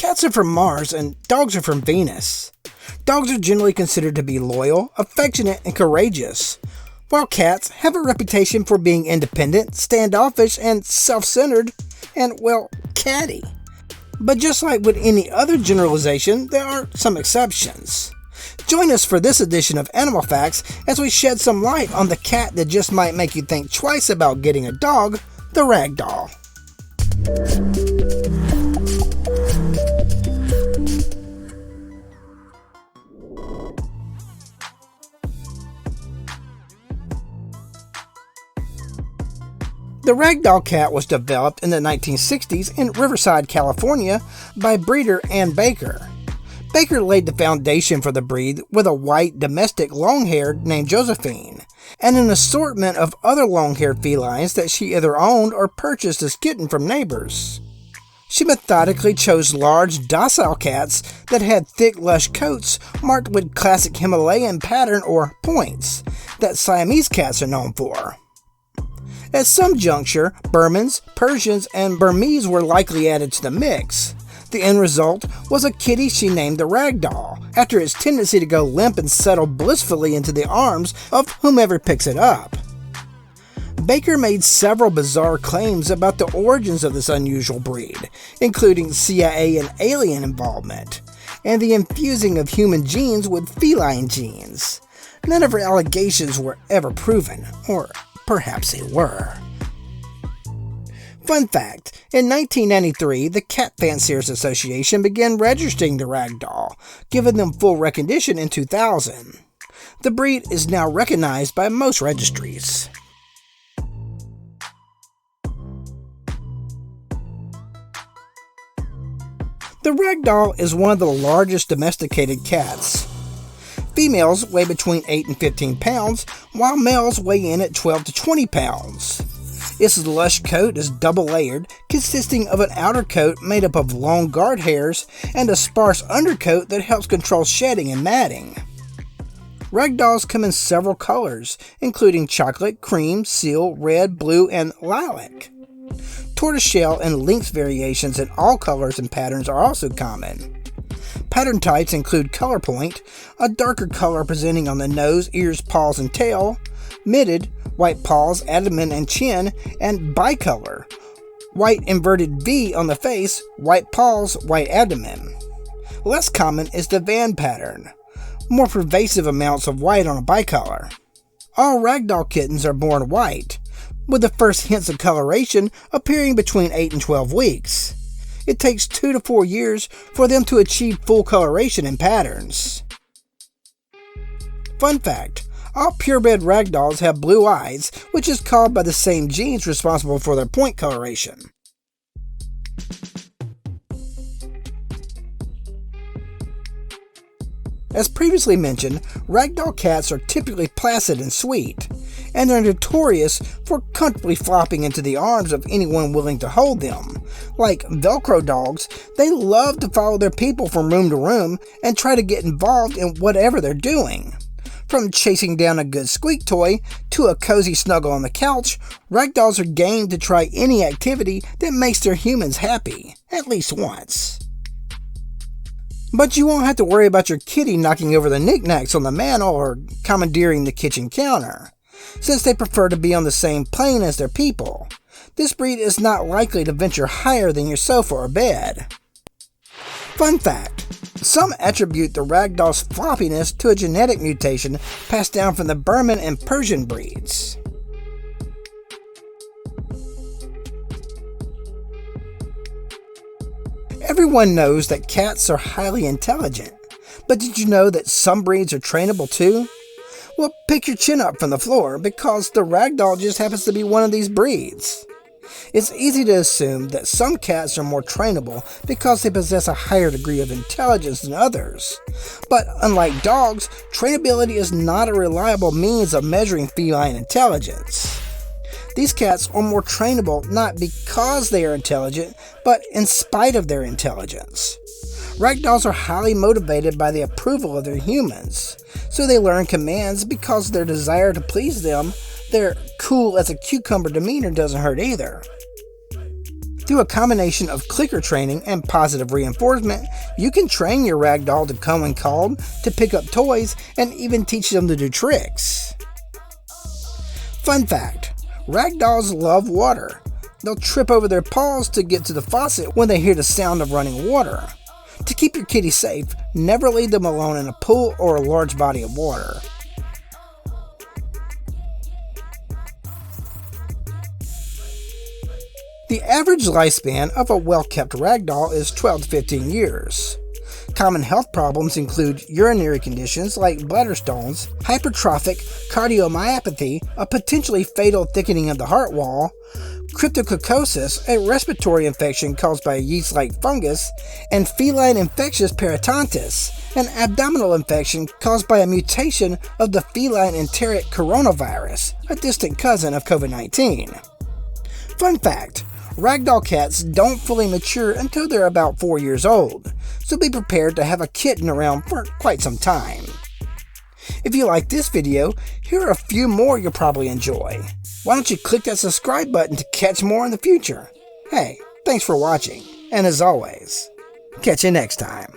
Cats are from Mars and dogs are from Venus. Dogs are generally considered to be loyal, affectionate, and courageous, while cats have a reputation for being independent, standoffish, and self-centered, and, well, catty. But just like with any other generalization, there are some exceptions. Join us for this edition of Animal Facts as we shed some light on the cat that just might make you think twice about getting a dog, the Ragdoll. The Ragdoll cat was developed in the 1960s in Riverside, California by breeder Ann Baker. Baker laid the foundation for the breed with a white domestic long-haired named Josephine, and an assortment of other long-haired felines that she either owned or purchased as kitten from neighbors. She methodically chose large, docile cats that had thick, lush coats marked with classic Himalayan pattern or points that Siamese cats are known for. At some juncture, Burmans, Persians, and Burmese were likely added to the mix. The end result was a kitty she named the Ragdoll, after its tendency to go limp and settle blissfully into the arms of whomever picks it up. Baker made several bizarre claims about the origins of this unusual breed, including CIA and alien involvement, and the infusing of human genes with feline genes. None of her allegations were ever proven, or perhaps they were. Fun fact, in 1993, the Cat Fanciers Association began registering the Ragdoll, giving them full recognition in 2000. The breed is now recognized by most registries. The Ragdoll is one of the largest domesticated cats. Females weigh between 8 and 15 pounds, while males weigh in at 12 to 20 pounds. Its lush coat is double-layered, consisting of an outer coat made up of long guard hairs and a sparse undercoat that helps control shedding and matting. Ragdolls come in several colors, including chocolate, cream, seal, red, blue, and lilac. Tortoiseshell and lynx variations in all colors and patterns are also common. Pattern types include color point, a darker color presenting on the nose, ears, paws, and tail, mitted, white paws, abdomen, and chin, and bicolor, white inverted V on the face, white paws, white abdomen. Less common is the van pattern, more pervasive amounts of white on a bicolor. All Ragdoll kittens are born white, with the first hints of coloration appearing between 8 and 12 weeks. It takes 2 to 4 years for them to achieve full coloration and patterns. Fun fact, all purebred Ragdolls have blue eyes, which is caused by the same genes responsible for their point coloration. As previously mentioned, Ragdoll cats are typically placid and sweet, and they're notorious for comfortably flopping into the arms of anyone willing to hold them. Like Velcro dogs, they love to follow their people from room to room and try to get involved in whatever they're doing. From chasing down a good squeak toy to a cozy snuggle on the couch, Ragdolls are game to try any activity that makes their humans happy, at least once. But you won't have to worry about your kitty knocking over the knickknacks on the mantel or commandeering the kitchen counter, since they prefer to be on the same plane as their people. This breed is not likely to venture higher than your sofa or bed. Fun fact, some attribute the Ragdoll's floppiness to a genetic mutation passed down from the Burman and Persian breeds. Everyone knows that cats are highly intelligent, but did you know that some breeds are trainable too? Well, pick your chin up from the floor, because the Ragdoll just happens to be one of these breeds. It's easy to assume that some cats are more trainable because they possess a higher degree of intelligence than others. But unlike dogs, trainability is not a reliable means of measuring feline intelligence. These cats are more trainable not because they are intelligent, but in spite of their intelligence. Ragdolls are highly motivated by the approval of their humans, so they learn commands because of their desire to please them. Their cool as a cucumber demeanor doesn't hurt either. Through a combination of clicker training and positive reinforcement, you can train your ragdoll to come when called, to pick up toys, and even teach them to do tricks. Fun fact: ragdolls love water. They'll trip over their paws to get to the faucet when they hear the sound of running water. To keep your kitty safe, never leave them alone in a pool or a large body of water. The average lifespan of a well-kept ragdoll is 12 to 15 years. Common health problems include urinary conditions like bladder stones, hypertrophic cardiomyopathy, a potentially fatal thickening of the heart wall, cryptococcosis, a respiratory infection caused by a yeast-like fungus, and feline infectious peritonitis, an abdominal infection caused by a mutation of the feline enteric coronavirus, a distant cousin of COVID-19. Fun fact: ragdoll cats don't fully mature until they're about 4 years old, so be prepared to have a kitten around for quite some time. If you like this video, here are a few more you'll probably enjoy. Why don't you click that subscribe button to catch more in the future? Hey, thanks for watching, and as always, catch you next time.